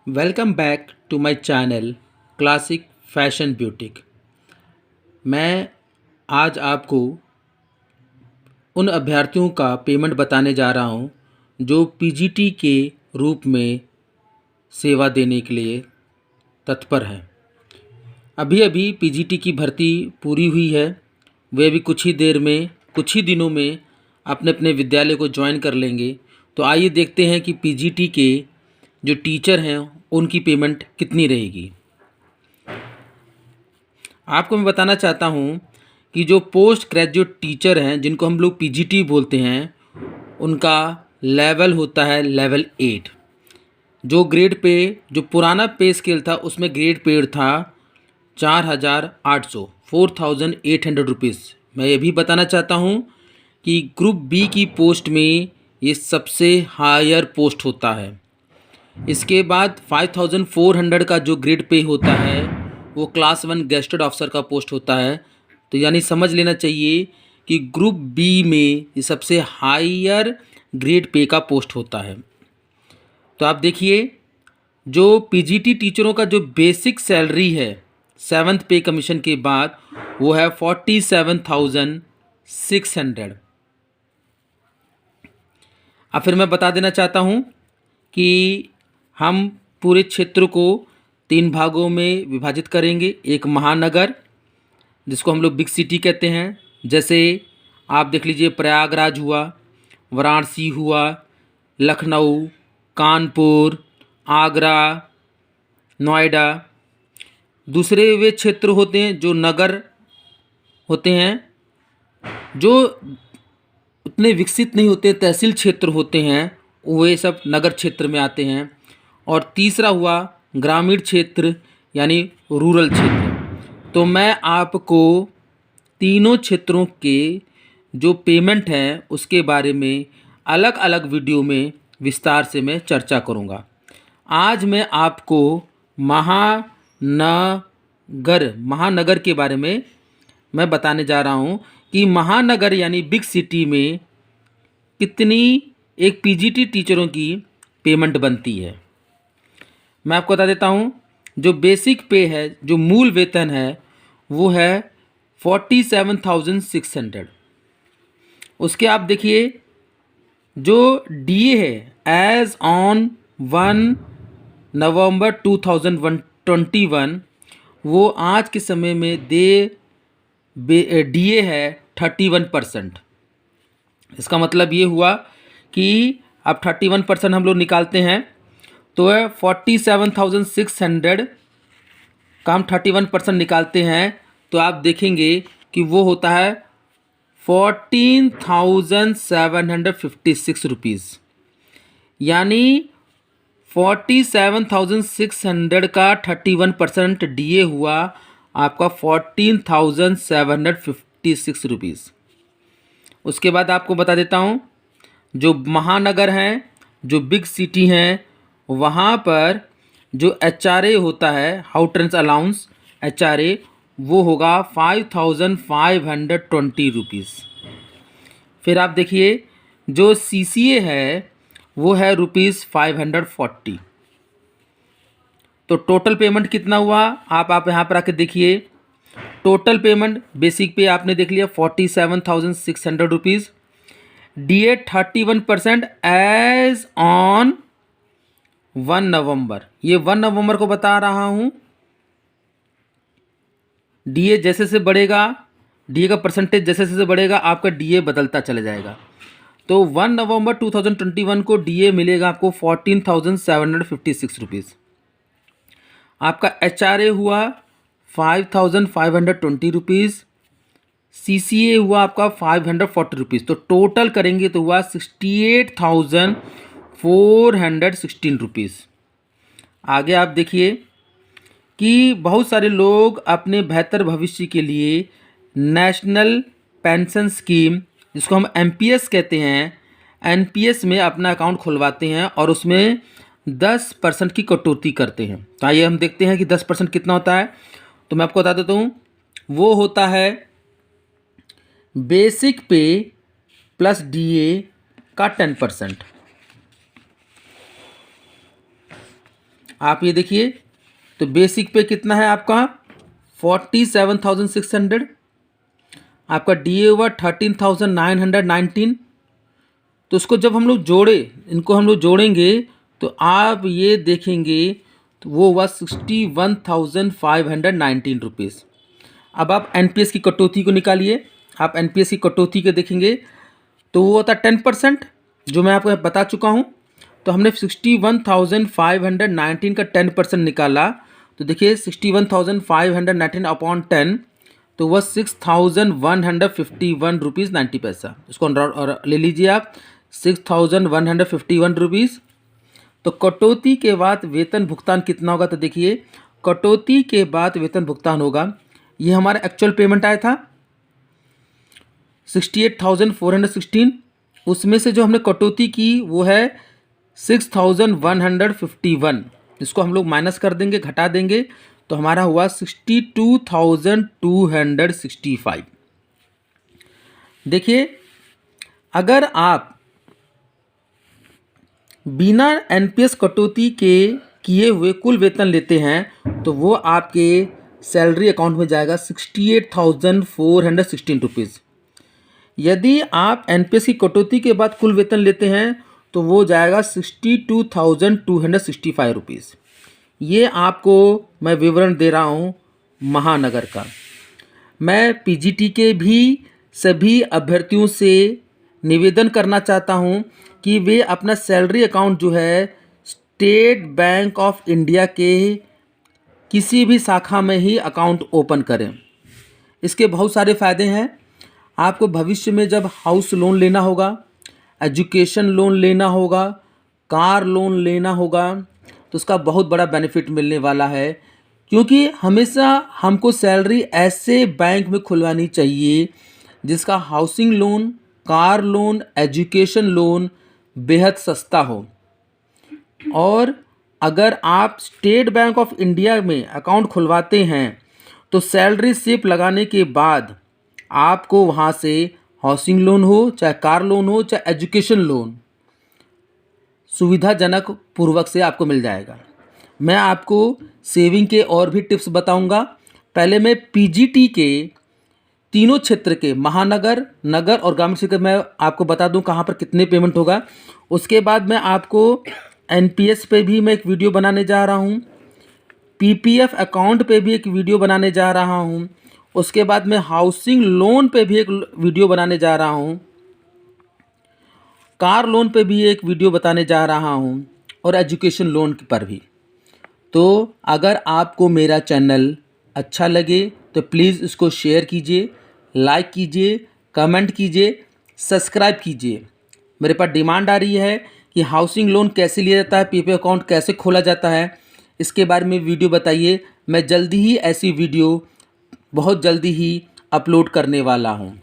Welcome back to my channel classic fashion boutique. मैं आज आपको उन अभ्यर्थियों का पेमेंट बताने जा रहा हूं जो पीजीटी के रूप में सेवा देने के लिए तत्पर हैं। अभी अभी पीजीटी की भर्ती पूरी हुई है। वे भी कुछ ही दिनों में अपने अपने विद्यालय को ज्वाइन कर लेंगे। तो आइए देखते हैं कि पीजीटी के जो टीचर हैं उनकी पेमेंट कितनी रहेगी। आपको मैं बताना चाहता हूँ कि जो पोस्ट ग्रेजुएट टीचर हैं जिनको हम लोग पीजीटी बोलते हैं, उनका लेवल होता है लेवल 8। जो ग्रेड पे जो पुराना पे स्केल था उसमें ग्रेड पेड था 4,800 4,800 रुपीज़। मैं ये भी बताना चाहता हूँ कि ग्रुप बी की पोस्ट में ये सबसे हायर पोस्ट होता है। इसके बाद 5,400 का जो ग्रेड पे होता है वो क्लास 1 गेस्टेड ऑफिसर का पोस्ट होता है। तो यानी समझ लेना चाहिए कि ग्रुप बी में ये सबसे हायर ग्रेड पे का पोस्ट होता है। तो आप देखिए, जो पीजीटी टीचरों का जो बेसिक सैलरी है 7th पे कमीशन के बाद वो है 47,600। अब फिर मैं बता देना चाहता हूँ कि हम पूरे क्षेत्र को 3 भागों में विभाजित करेंगे। एक महानगर जिसको हम लोग बिग सिटी कहते हैं, जैसे आप देख लीजिए प्रयागराज हुआ, वाराणसी हुआ, लखनऊ, कानपुर, आगरा, नोएडा। दूसरे वे क्षेत्र होते हैं जो नगर होते हैं, जो उतने विकसित नहीं होते, तहसील क्षेत्र होते हैं, वे सब नगर क्षेत्र में आते हैं। और तीसरा हुआ ग्रामीण क्षेत्र यानी रूरल क्षेत्र। तो मैं आपको तीनों क्षेत्रों के जो पेमेंट है उसके बारे में अलग अलग वीडियो में विस्तार से मैं चर्चा करूंगा। आज मैं आपको महानगर के बारे में मैं बताने जा रहा हूं कि महानगर यानी बिग सिटी में कितनी एक पीजीटी टीचरों की पेमेंट बनती है। मैं आपको बता देता हूँ, जो बेसिक पे है, जो मूल वेतन है, वो है 47,600। उसके आप देखिए जो डीए है एज ऑन 1 नवंबर 2021, वो आज के समय में डीए है 31%। इसका मतलब ये हुआ कि अब 31% हम लोग निकालते हैं तो है 47,600 का हम 31% निकालते हैं तो आप देखेंगे कि वो होता है 14,756 रुपीज़। यानी 47,600 का 31% डीए हुआ आपका 14,756 रुपीज़। उसके बाद आपको बता देता हूँ, जो महानगर हैं, जो बिग सिटी हैं, वहाँ पर जो एचआरए होता है, हाउटेंस अलाउंस एचआरए, वो होगा 5,520 रुपीज़। फिर आप देखिए जो सीसीए है वो है ₹540। तो टोटल पेमेंट कितना हुआ आप यहाँ पर आके देखिए। टोटल पेमेंट बेसिक पे आपने देख लिया 47,600 रुपीज़। डीए 31% एज ऑन 1 नवंबर। ये 1 नवंबर को बता रहा हूँ। डीए जैसे से बढ़ेगा, डीए का परसेंटेज जैसे जैसे बढ़ेगा आपका डीए बदलता चला जाएगा। तो 1 नवंबर 2021 को डीए मिलेगा आपको 14,756 रुपीज़। आपका एचआरए हुआ 5,520 रुपीज़। सीसीए हुआ आपका 540 रुपीज़। तो टोटल करेंगे तो हुआ 68,416 रुपीज़। आगे आप देखिए कि बहुत सारे लोग अपने बेहतर भविष्य के लिए नेशनल पेंशन स्कीम, जिसको हम एनपीएस कहते हैं, एनपीएस में अपना अकाउंट खुलवाते हैं और उसमें 10% की कटौती करते हैं। तो आइए हम देखते हैं कि 10% कितना होता है। तो मैं आपको बता देता हूँ, वो होता है बेसिक पे प्लस डीए का 10%। आप ये देखिए, तो बेसिक पे कितना है आपका 47,600, आपका DA हुआ 13,919। तो इसको जब हम लोग इनको हम लोग जोड़ेंगे तो आप ये देखेंगे तो वो हुआ 61,519 रुपीज़। अब आप NPS की कटौती को निकालिए। आप NPS की कटौती के देखेंगे तो वो होता है 10%, जो मैं आपको बता चुका हूँ। तो हमने 61,519 का 10% निकाला, तो देखिए 61,519 अपॉन 10, तो वह 6,151 रुपीज़ 90 पैसा। इसको और ले लीजिए आप 6,151 रुपीज़। तो कटौती के बाद वेतन भुगतान कितना होगा, तो देखिए कटौती के बाद वेतन भुगतान होगा, ये हमारा एक्चुअल पेमेंट आया था 68,416, उसमें से जो हमने कटौती की वो है 6,151। इसको हम लोग माइनस कर देंगे, घटा देंगे, तो हमारा हुआ 62,265। देखिए अगर आप बिना NPS कटौती के किए हुए कुल वेतन लेते हैं तो वो आपके सैलरी अकाउंट में जाएगा 68,416 रुपीज़। यदि आप NPS की कटौती के बाद कुल वेतन लेते हैं तो वो जाएगा 62,265 रुपीज़। ये आपको मैं विवरण दे रहा हूँ महानगर का। मैं PGT के भी सभी अभ्यर्थियों से निवेदन करना चाहता हूँ कि वे अपना सैलरी अकाउंट जो है स्टेट बैंक ऑफ इंडिया के किसी भी शाखा में ही अकाउंट ओपन करें। इसके बहुत सारे फ़ायदे हैं। आपको भविष्य में जब हाउस लोन लेना होगा, एजुकेशन लोन लेना होगा, कार लोन लेना होगा, तो उसका बहुत बड़ा बेनिफिट मिलने वाला है, क्योंकि हमेशा हमको सैलरी ऐसे बैंक में खुलवानी चाहिए जिसका housing loan, car loan, education loan बेहद सस्ता हो। और अगर आप स्टेट बैंक ऑफ इंडिया में अकाउंट खुलवाते हैं तो सैलरी स्लिप लगाने के बाद आपको वहाँ से हाउसिंग लोन हो, चाहे कार लोन हो, चाहे एजुकेशन लोन सुविधाजनक पूर्वक से आपको मिल जाएगा। मैं आपको सेविंग के और भी टिप्स बताऊंगा। पहले मैं PGT के तीनों क्षेत्र के महानगर, नगर और ग्रामीण क्षेत्र में आपको बता दूं कहाँ पर कितने पेमेंट होगा। उसके बाद मैं आपको NPS पे भी मैं एक वीडियो बनाने जा रहा हूँ, PPF अकाउंट पे भी एक वीडियो बनाने जा रहा हूँ, उसके बाद मैं हाउसिंग लोन पे भी एक वीडियो बनाने जा रहा हूँ, कार लोन पे भी एक वीडियो बताने जा रहा हूँ, और एजुकेशन लोन पर भी। तो अगर आपको मेरा चैनल अच्छा लगे तो प्लीज़ इसको शेयर कीजिए, लाइक कीजिए, कमेंट कीजिए, सब्सक्राइब कीजिए। मेरे पास डिमांड आ रही है कि हाउसिंग लोन कैसे लिया जाता है, PPF अकाउंट कैसे खोला जाता है, इसके बारे में वीडियो बताइए। मैं जल्दी ही ऐसी वीडियो बहुत जल्दी ही अपलोड करने वाला हूँ।